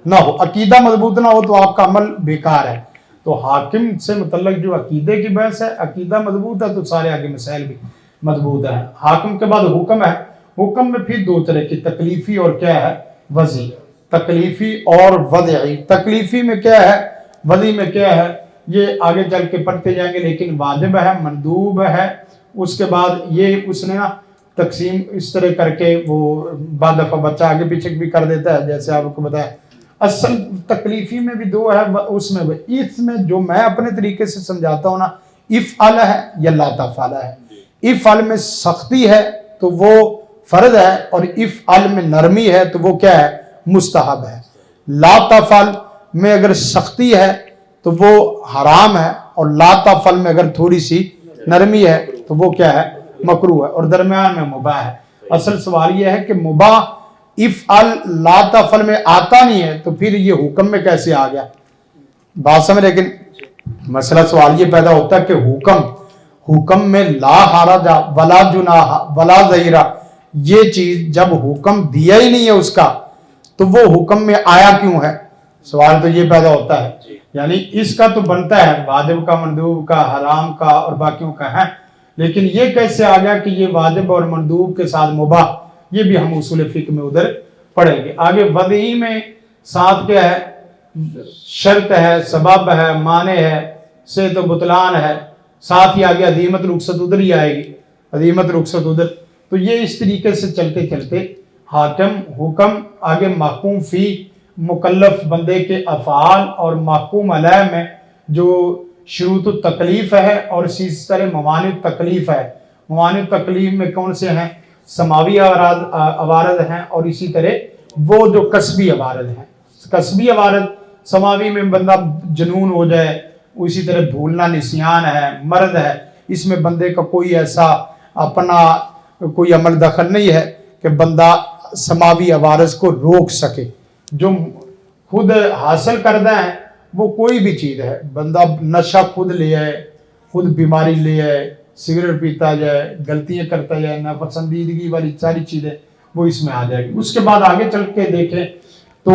نہ ہو، عقیدہ مضبوط نہ ہو تو آپ کا عمل بیکار ہے۔ تو حاکم سے متعلق جو عقیدے کی بحث ہے، عقیدہ مضبوط ہے تو سارے آگے مسائل بھی مضبوط ہیں۔ حاکم کے بعد حکم ہے، حکم میں پھر دو طرح کی، تکلیفی اور کیا ہے؟ وضعی، تکلیفی اور وضعی۔ تکلیفی میں کیا ہے، وضعی میں کیا ہے، یہ آگے چل کے پڑھتے جائیں گے، لیکن واجب ہے، مندوب ہے، اس کے بعد یہ اس نے نا تقسیم اس طرح کر کے وہ بعد دفعہ بچہ آگے پیچھے بھی کر دیتا ہے، جیسے آپ کو بتایا۔ اصل تکلیفی میں بھی دو ہے، اس میں جو میں اپنے طریقے سے سمجھاتا ہوں نا، افعل ہے یا لا تفعل ہے۔ افعل میں سختی ہے تو وہ فرض ہے، اور افعل میں نرمی ہے تو وہ کیا ہے؟ مستحب ہے۔ لا تفعل میں اگر سختی ہے تو وہ حرام ہے، اور لا تفعل میں اگر تھوڑی سی نرمی ہے تو وہ کیا ہے؟ مکروہ ہے، اور درمیان میں مباح ہے۔ اصل سوال یہ ہے کہ مباح افعل لا تفعل میں آتا نہیں ہے تو پھر یہ حکم میں کیسے آ گیا؟ بات سمجھ، لیکن مسئلہ سوال یہ پیدا ہوتا ہے کہ حکم میں لا حرج ولا جناح ولا ظہیرہ، یہ چیز جب حکم دیا ہی نہیں ہے اس کا تو وہ حکم میں آیا کیوں ہے؟ سوال تو یہ پیدا ہوتا ہے، یعنی اس کا تو بنتا ہے واجب کا، مندوب کا، حرام کا اور باقیوں کا ہے، لیکن یہ کیسے آ گیا کہ یہ واجب اور مندوب کے ساتھ مباح؟ یہ بھی ہم اصول فقہ میں ادھر پڑھیں گے۔ آگے وضعی میں ساتھ کیا ہے؟ شرط ہے، سبب ہے، مانع ہے، سے تو بطلان ہے، ساتھ ہی آگے عدیمت رخصت ادھر ہی آئے گی، عدیمت رخصت ادھر۔ تو یہ اس طریقے سے چلتے چلتے حاکم، حکم، آگے محکوم فی، مکلف بندے کے افعال، اور محکوم علیہ میں جو شروط التکلیف ہے اور اسی طرح موانع التکلیف ہے۔ موانع التکلیف میں کون سے ہیں؟ سماوی عوارض ہیں، اور اسی طرح وہ جو قصبی عوارض ہیں۔ قصبی عوارض، سماوی میں بندہ جنون ہو جائے، اسی طرح بھولنا، نسیان ہے، مرض ہے، اس میں بندے کا کوئی ایسا اپنا کوئی عمل دخل نہیں ہے کہ بندہ سماوی عوارض کو روک سکے۔ جو خود حاصل کردہ ہے وہ کوئی بھی چیز ہے، بندہ نشہ خود لے آئے، خود بیماری لے آئے، سگریٹ پیتا جائے، غلطیاں کرتا جائے، ناپسندیدگی والی ساری چیزیں وہ اس میں آ جائے گی۔ اس کے بعد آگے چل کے دیکھیں تو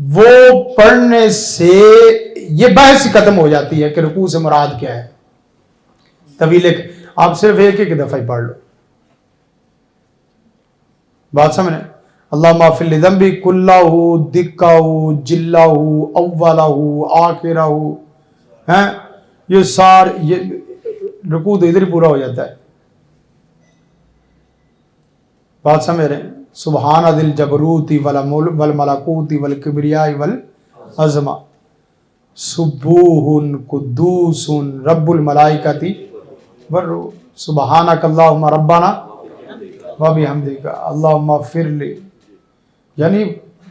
وہ پڑھنے سے یہ بحث ختم ہو جاتی ہے کہ رکوع سے مراد کیا ہے. طویل آپ صرف ایک دفعہ ہی پڑھ لو. بات سمجھیں. اللہم اغفر لی ذنبی کلہ دکہ جلہ اولہ آخرہ. یہ رکوع تو ادھر ہی پورا ہو جاتا ہے. بات سمجھ رہے ہیں. سبحان ذی الجبروت والملکوت والکبریاء والعظمہ سبوح قدوس رب الملائکۃ والروح. سبحانک اللہم ربنا وبحمدک اللہم اغفر لی. یعنی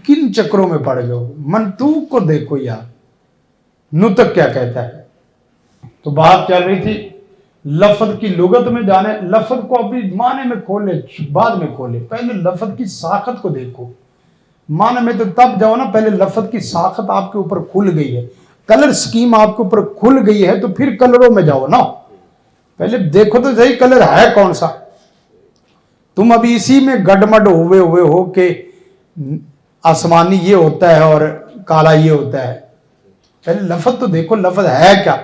کن چکروں میں پڑ گئے ہو. منطوق کو دیکھو یار, نطق کیا کہتا ہے. تو بات چل رہی تھی لفظ کی لغت میں جانے. لفظ کو اپنی معنی میں کھولے, بعد میں کھولے. پہلے لفظ کی ساخت کو دیکھو. معنی میں تو تب جاؤ نا, پہلے لفظ کی ساخت آپ کے اوپر کھل گئی ہے, کلر سکیم آپ کے اوپر کھل گئی ہے, تو پھر کلروں میں جاؤ نا. پہلے دیکھو تو صحیح کلر ہے کون سا. تم ابھی اسی میں گڈمڈ ہوئے ہو کہ آسمانی یہ ہوتا ہے اور کالا یہ ہوتا ہے. پہلے لفظ تو دیکھو, لفظ ہے کیا.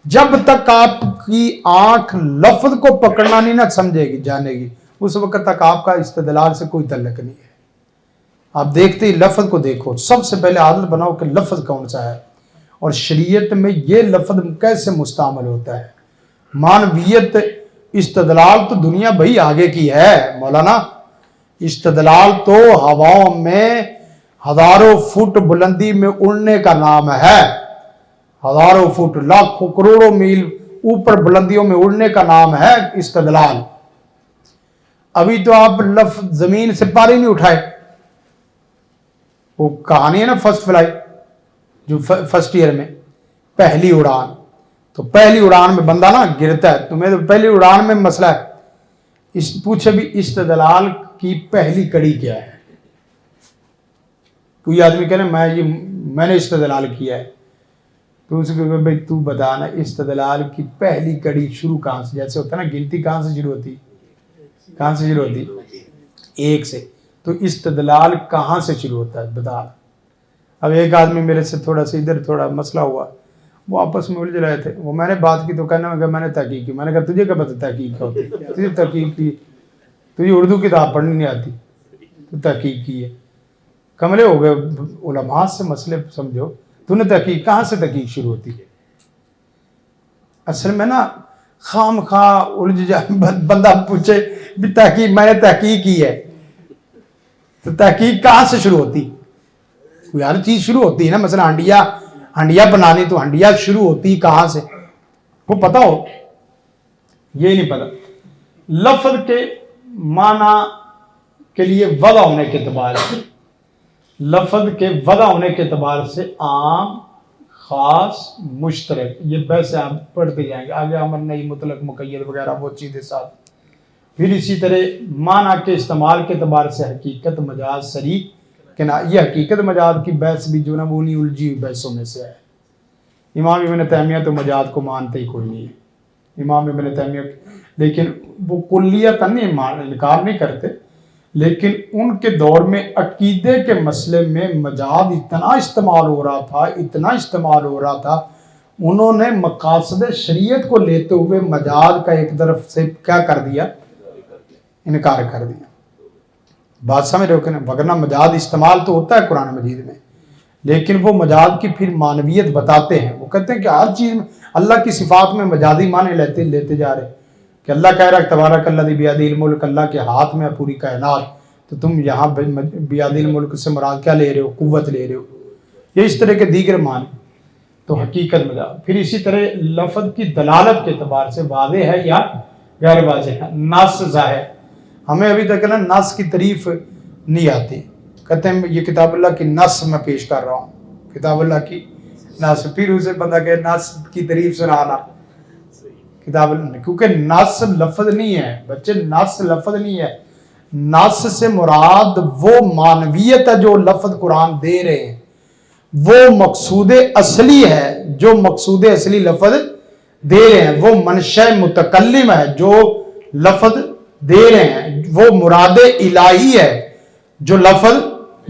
جب تک آپ کی آنکھ لفظ کو پکڑنا نہیں نہ سمجھے گی, جانے گی, اس وقت تک آپ کا استدلال سے کوئی تعلق نہیں ہے. آپ دیکھتے ہی لفظ کو دیکھو. سب سے پہلے عادت بناؤ کہ لفظ کون سا ہے, اور شریعت میں یہ لفظ کیسے مستعمل ہوتا ہے. معنویت استدلال تو دنیا بھائی آگے کی ہے مولانا. استدلال تو ہواؤں میں ہزاروں فٹ بلندی میں اڑنے کا نام ہے. ہزاروں فٹ, لاکھوں کروڑوں میل اوپر بلندیوں میں اڑنے کا نام ہے استدلال. ابھی تو آپ لفظ زمین سے پار ہی نہیں اٹھائے. وہ کہانی ہے نا فرسٹ فلائی, جو فرسٹ ایئر میں پہلی اڑان. تو پہلی اڑان میں بندہ نا گرتا ہے. تمہیں تو پہلی اڑان میں مسئلہ ہے. پوچھے بھی استدلال کی پہلی کڑی کیا ہے. کوئی آدمی کہنے میں نے استدلال کیا ہے, تو اس کو بھائی تو بتا نا استدلال کی پہلی کڑی شروع کہاں سے. جیسے ہوتا ہے نا گنتی کہاں سے شروع ہوتی, کہاں سے شروع ہوتی, ایک سے. تو استدلال کہاں سے شروع ہوتا ہے بتا. اب ایک آدمی میرے سے تھوڑا سا ادھر تھوڑا مسئلہ ہوا, وہ آپس میں الجھ رہے تھے. وہ میں نے بات کی تو کہنا میں نے تحقیق کی. میں نے کہا تجھے کیا پتہ تحقیق کیا ہوتی ہے, تجھے تحقیق کی, تجھے اردو کتاب پڑھنی نہیں آتی, تو تحقیق کی ہے. کملے ہو گئے, علماء سے مسئلے سمجھو. تو نے تحقیق, کہاں سے تحقیق شروع ہوتی ہے. اصل میں نا خام خواہ الجھ جائے, بندہ پوچھے بھی تحقیق, میں نے تحقیق کی ہے, تو تحقیق کہاں سے شروع ہوتی. کوئی ہر چیز شروع ہوتی ہے نا. مثلا ہنڈیا بنانی, تو ہنڈیا شروع ہوتی کہاں سے, وہ پتا ہو. یہ نہیں پتا. لفظ کے معنی کے لیے وضع ہونے کے اعتبار سے, لفظ کے وضع ہونے کے اعتبار سے عام خاص مشترک, یہ ویسے آپ پڑھتے جائیں گے آگے. امر نہیں, مطلق, مقید وغیرہ وہ چیزیں ساتھ. پھر اسی طرح معنی کے استعمال کے اعتبار سے حقیقت, مجاز, شریک, یہ حقیقت مجاز کی بحث بھی جو نا وہ نہیں الجھی ہوئی بحثوں میں سے ہے. امام ابن تیمیہ تو مجاز کو مانتے ہی کوئی نہیں ہے. امام ابن تیمیہ, لیکن وہ کلیتاً انکار نہیں کرتے, لیکن ان کے دور میں عقیدے کے مسئلے میں مجاز اتنا استعمال ہو رہا تھا, انہوں نے مقاصد شریعت کو لیتے ہوئے مجاز کا ایک طرف سے کیا کر دیا, انکار کر دیا. بات سمجھ رہے ہو کہ نہیں. وگرنہ مجاز استعمال تو ہوتا ہے قرآن مجید میں, لیکن وہ مجاز کی پھر معنویت بتاتے ہیں. وہ کہتے ہیں کہ ہر چیز میں اللہ کی صفات میں مجازی معنی لیتے جا رہے, کہ اللہ کہہ رہا ہے تبارک الذی بیدہ الملک, اللہ کے ہاتھ میں پوری کائنات, تو تم یہاں بیدہ الملک سے مراد کیا لے رہے ہو, قوت لے رہے ہو. یہ اس طرح کے دیگر معنی تو حقیقت مجاز. پھر اسی طرح لفظ کی دلالت کے اعتبار سے واضح ہے یا غیر واضح ہے. نص ظاہر, ہمیں ابھی تک نا نص کی تعریف نہیں آتی. کہتے ہیں یہ کتاب اللہ کی نص میں پیش کر رہا ہوں, کتاب اللہ کی نص. پھر اسے بندہ کہ نص کی تعریف سنانا کتاب اللہ, کیونکہ نص لفظ نہیں ہے بچے, نص لفظ نہیں ہے. نص سے مراد وہ معنویت ہے جو لفظ قرآن دے رہے ہیں, وہ مقصود اصلی ہے جو مقصود اصلی لفظ دے رہے ہیں, وہ منشأ متکلم ہے جو لفظ دے رہے ہیں, وہ مراد الہی ہے جو لفظ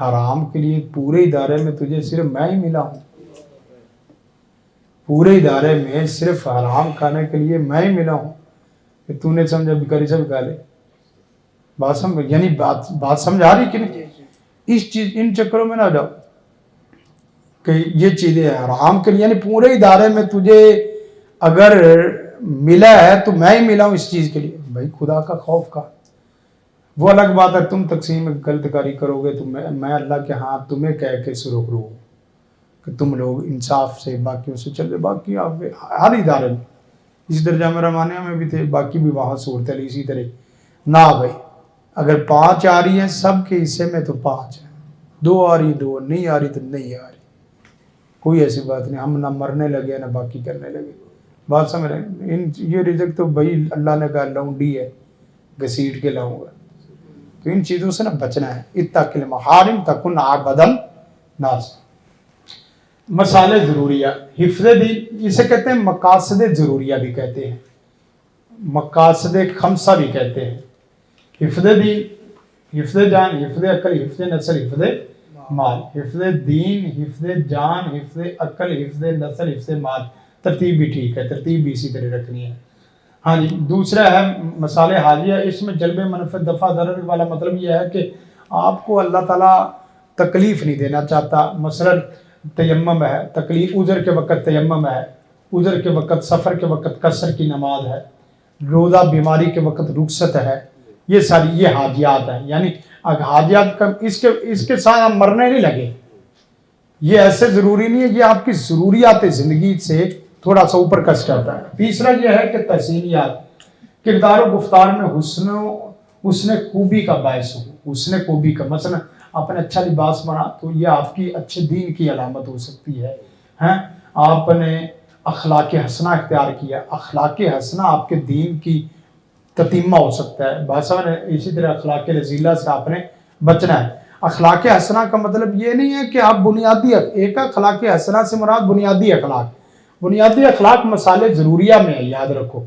حرام کے لیے پورے ادارے میں تجھے صرف میں ہی ملا ہوں، پورے ادارے میں صرف حرام کھانے کے لیے میں ہی ملا ہوں کہ تو نے سمجھا بھکاری سے بکا لے. بات سمجھ، یعنی بات سمجھ آ رہی کہ نہیں؟ اس چیز ان چکروں میں نہ جاؤ کہ یہ چیزیں حرام کے لیے، یعنی پورے ادارے میں تجھے اگر ملا ہے تو میں ہی ملا ہوں اس چیز کے لیے. بھائی خدا کا خوف کا، وہ الگ بات ہے تم تقسیم میں غلط کاری کرو گے تو میں اللہ کے ہاں تمہیں کہہ کے سرخ رو کہ تم لوگ انصاف سے باقیوں سے چلے. باقی آپ ہر ادارے میں، اسی درجہ میں رحمانیہ میں بھی تھے، باقی بھی وہاں صورت ہے اسی طرح. نہ بھائی اگر 5 آ رہی ہیں سب کے حصے میں تو 5 ہیں، 2 آ رہی 2، نہیں آ رہی تو نہیں آ رہی. کوئی ایسی بات نہیں، ہم نہ مرنے لگے نہ باقی کرنے لگے. بات سمجھ رہے ہیں؟ یہ رزق تو بھائی اللہ نے کہا لونڈی ہے، گھسیٹ کے لاؤں گا. تو ان چیزوں سے نہ بچنا ہے. اتق المحارم تکن عبد الناس. مسالے ضروریہ، حفظ دین اسے کہتے ہیں، مقاصد ضروریہ بھی کہتے ہیں، مقاصد خمسہ بھی کہتے ہیں. حفظ دین، حفظ جان، حفظ عقل، حفظ نسل، حفظ مال. حفظ دین، حفظ جان، حفظ عقل، حفظ نسل، حفظ مال. ترتیب بھی ٹھیک ہے، ترتیب بھی اسی طرح رکھنی ہے. ہاں جی. دوسرا ہے مسالے حالیہ، اس میں جلب منفعت دفع ضرر والا مطلب یہ ہے کہ آپ کو اللہ تعالیٰ تکلیف نہیں دینا چاہتا. مثلا تیمم ہے، تکلیف عذر کے وقت تیمم ہے، عذر کے وقت سفر کے وقت قصر کی نماز ہے، روزہ بیماری کے وقت رخصت ہے. یہ ساری یہ حاجیات ہیں. یعنی حاجیات کا اس کے ساتھ آپ مرنے نہیں لگے، یہ ایسے ضروری نہیں ہے، یہ آپ کی ضروریات زندگی سے تھوڑا سا اوپر کس کرتا ہے. تیسرا یہ ہے کہ تحسینیات، کردار و گفتار میں حسن خوبی کا باعث ہو، حسن خوبی کا. مثلا آپ نے اچھا لباس پہنا تو یہ آپ کی اچھے دین کی علامت ہو سکتی ہے. آپ نے اخلاق حسنہ اختیار کیا، اخلاق حسنہ آپ کے دین کی تتیمہ ہو سکتا ہے. بادشاہ نے اسی طرح اخلاق رذیلہ سے آپ نے بچنا ہے. اخلاق حسنہ کا مطلب یہ نہیں ہے کہ آپ بنیادی، ایک اخلاق حسنہ سے مراد بنیادی اخلاق، بنیادی اخلاق مسالے ضروریہ میں ہے، یاد رکھو.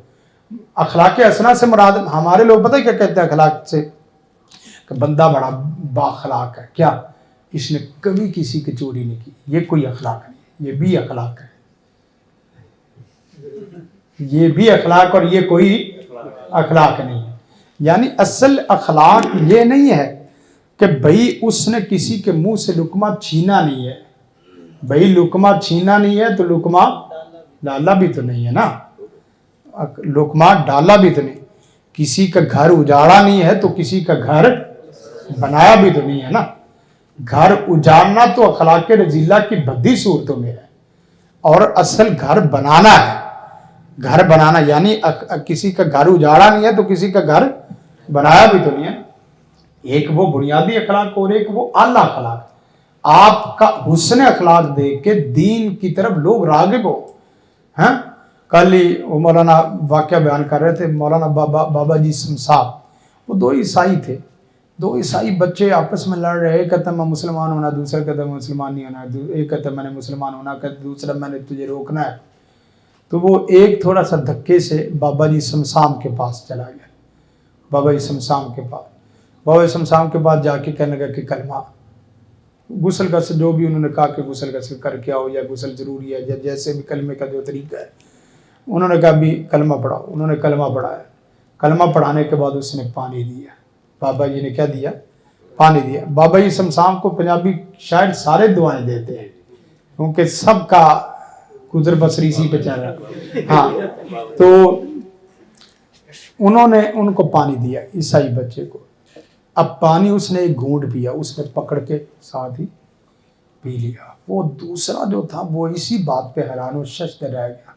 اخلاق حسنہ سے مراد، ہمارے لوگ پتہ کیا کہتے ہیں اخلاق سے؟ کہ بندہ بڑا بااخلاق ہے. کیا اس نے کبھی کسی کی چوری نہیں کی؟ یہ کوئی اخلاق نہیں، یہ بھی اخلاق ہے. یہ بھی اخلاق اور یہ کوئی اخلاق نہیں ہے. یعنی اصل اخلاق یہ نہیں ہے کہ بھئی اس نے کسی کے منہ سے لقمہ چھینا نہیں ہے. بھئی لقمہ چھینا نہیں ہے تو لقمہ ڈالا بھی تو نہیں ہے نا، لقمہ ڈالا بھی تو نہیں. کسی کا گھر اجاڑا نہیں ہے تو کسی کا گھر بنایا بھی تو نہیں ہے نا. گھر اجاڑنا تو اخلاق رذیلہ کی بدی صورتوں میں ہے، اور اصل گھر بنانا ہے. گھر بنانا یعنی کسی کا گھر اجاڑا نہیں ہے تو کسی کا گھر بنایا بھی تو نہیں ہے. ایک وہ بنیادی اخلاق اور ایک وہ اعلیٰ اخلاق. آپ کا حسن اخلاق دیکھ کے دین کی طرف لوگ راغب ہو. کل ہی مولانا واقعہ بیان کر رہے تھے، مولانا بابا جی سم صاحب، وہ 2 عیسائی تھے. 2 عیسائی بچے آپس میں لڑ رہے، ایک کہتا میں مسلمان ہونا، دوسرا کہتا میں مسلمان نہیں ہونا، ایک کہتا میں نے مسلمان ہونا، کہتا دوسرا میں نے تجھے روکنا ہے. تو وہ ایک تھوڑا سا دھکے سے بابا جی سمسام کے پاس چلا گیا. بابا جی سمسام کے پاس، بابا جی سمسام کے پاس جا کے کہنے لگا کہ کلمہ غسل کا جو بھی انہوں نے کہا کہ غسل کا کر کے آؤ، یا غسل ضروری ہے، یا جیسے بھی کلمے کا جو طریقہ ہے، انہوں نے کہا بھی کلمہ پڑھاؤ. انہوں نے کلمہ پڑھایا. کلمہ پڑھانے کے بعد اس نے پانی دیا. بابا جی نے کیا دیا؟ پانی دیا. بابا جی سمسام کو پنجابی شاعر سارے دعائیں دیتے ہیں کیونکہ سب کا گزر بسر اسی پہ چل رہا. تو انہوں نے ان کو پانی دیا، عیسائی بچے کو. اب پانی اس نے ایک گھونٹ پیا، اس نے پکڑ کے ساتھ ہی پی لیا. وہ دوسرا جو تھا وہ اسی بات پہ حیران و ششدر رہ گیا.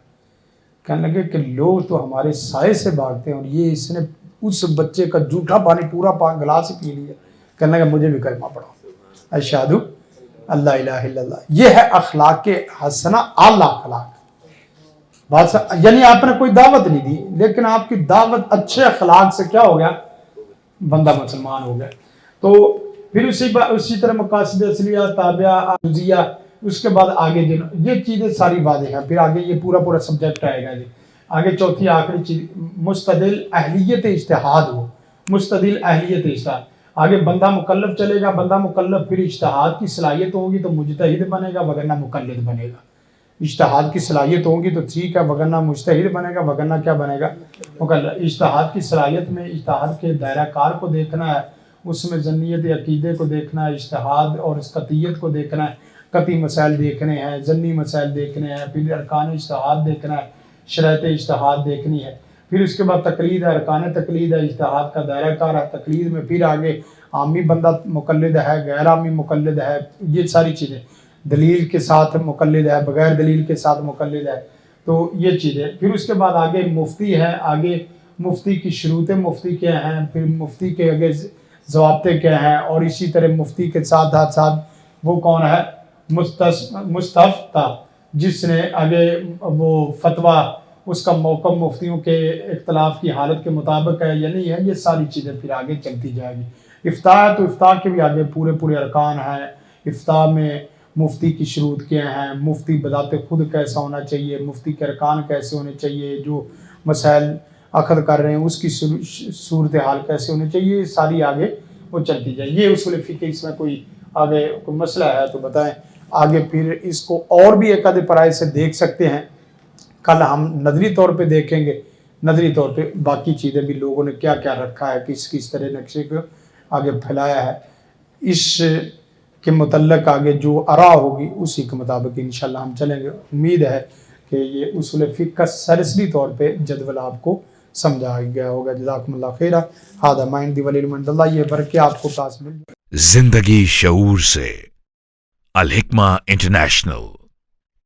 کہنے لگے کہ لوگ تو ہمارے سائے سے بھاگتے ہیں اور یہ اس نے اس بچے کا جھوٹا پانی پورا گلاس ہی پی لیا. کہنے لگا مجھے بھی کلمہ پڑھاؤ، اشہد اللہ الہ الا اللہ. یہ ہے اخلاق حسنہ، اعلیٰ اخلاق. یعنی آپ نے کوئی دعوت نہیں دی، لیکن آپ کی دعوت اچھے اخلاق سے کیا ہو گیا؟ بندہ مسلمان ہو گیا. تو پھر اسی طرح مقاصد اصلیہ، تابعہ، جزیہ، اس کے بعد آگے یہ چیزیں ساری واضح ہیں. پھر آگے یہ پورا سبجیکٹ آئے گا. جی آگے چوتھی آخری چیز، مستدل اہلیت اجتہاد ہو. مستدل اہلیت اجتہاد، آگے بندہ مکلف چلے گا، بندہ مکلف پھر اجتہاد کی صلاحیت ہوگی تو مجتہد بنے گا وگرنہ مقلد بنے گا. اجتہاد کی صلاحیت ہوگی تو ٹھیک ہے، وگرنہ مجتہد بنے گا وگرنہ کیا بنے گا، مقلد. اجتہاد کی صلاحیت میں اجتہاد کے دائرہ کار کو دیکھنا ہے، اس میں ظنیت عقیدے کو دیکھنا ہے، اجتہاد اور اس قطعیت کو دیکھنا ہے، قطعی مسائل دیکھنے ہیں، ظنی مسائل دیکھنے ہیں، پھر ارکان اجتہاد دیکھنا ہے، شرائط اجتہاد دیکھنی ہے. پھر اس کے بعد تقلید ہے، ارکان تقلید ہے، اجتہاد کا دائرہ کار ہے تقلید میں. پھر آگے عامی بندہ مقلد ہے، غیر عامی مقلد ہے، یہ ساری چیزیں. دلیل کے ساتھ مقلد ہے، بغیر دلیل کے ساتھ مقلد ہے. تو یہ چیزیں. پھر اس کے بعد آگے مفتی ہے، آگے مفتی کی شروط مفتی کیا ہیں، پھر مفتی کے آگے ضوابطے کیا ہیں، اور اسی طرح مفتی کے ساتھ ساتھ وہ کون ہے، مستفتیٰ، جس نے آگے وہ فتویٰ، اس کا موقف مفتیوں کے اختلاف کی حالت کے مطابق ہے یا نہیں ہے. یہ ساری چیزیں پھر آگے چلتی جائے گی. افتاء ہے تو افتاء کے بھی آگے پورے ارکان ہیں. افتاء میں مفتی کی شروط کیا ہیں، مفتی بذات خود کیسا ہونا چاہیے، مفتی کے ارکان کیسے ہونے چاہیے، جو مسائل اخذ کر رہے ہیں اس کی صورتحال کیسے ہونی چاہیے، یہ ساری آگے وہ چلتی جائے. یہ اصول فقہ، اس میں کوئی آگے کوئی مسئلہ ہے تو بتائیں. آگے پھر اس کو اور بھی ایک آدھے پرائے سے دیکھ سکتے ہیں. کل ہم نظری طور پہ دیکھیں گے، نظری طور پہ باقی چیزیں بھی لوگوں نے کیا کیا رکھا ہے، کس طرح نقشے کو آگے پھیلایا ہے. اس کے متعلق آگے جو آراء ہوگی اسی کے مطابق انشاءاللہ ہم چلیں گے. امید ہے کہ یہ اصول فقہ کا سرسری طور پہ جدول آپ کو سمجھا گیا ہوگا. جزاکم اللہ خیرہ. ھذا ما عندی والعلم عند اللہ. یہ برکہ آپ کو پاس مل جائے. زندگی شعور سے، الحکمہ انٹرنیشنل.